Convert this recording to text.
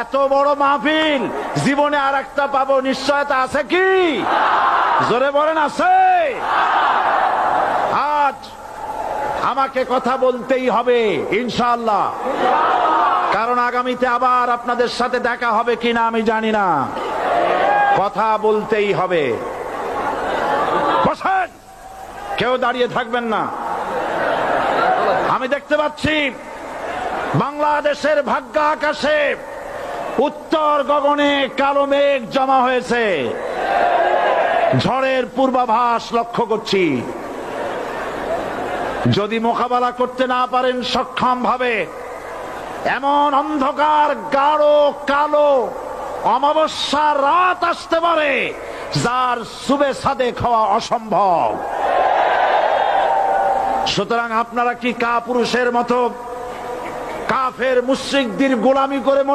এত বড় মাহফিল জীবনে আর একটা পাবো নিশ্চয়তা আছে কি? জোরে বলেন আছে? আজ আমাকে কথা বলতেই হবে ইনশাআল্লাহ, কারণ আগামীতে আবার আপনাদের সাথে দেখা হবে কিনা আমি জানি না। কথা বলতেই হবে। বসেন, কেউ দাঁড়িয়ে থাকবেন না। আমি দেখতে পাচ্ছি বাংলাদেশের ভাগ্য আকাশে উত্তর গগনে কালো মেঘ জমা হয়েছে, ঝড়ের পূর্বাভাস লক্ষ্য করছি। যদি মোকাবেলা করতে না পারেন সক্ষম ভাবে, এমন অন্ধকার গাঢ় কালো অমাবস্যার রাত আসতে পারে যার সুবে সাদেক হওয়া অসম্ভব। সুতরাং আপনারা কি কাপুরুষের মতো কাফের মুশরিকদের গোলামি করে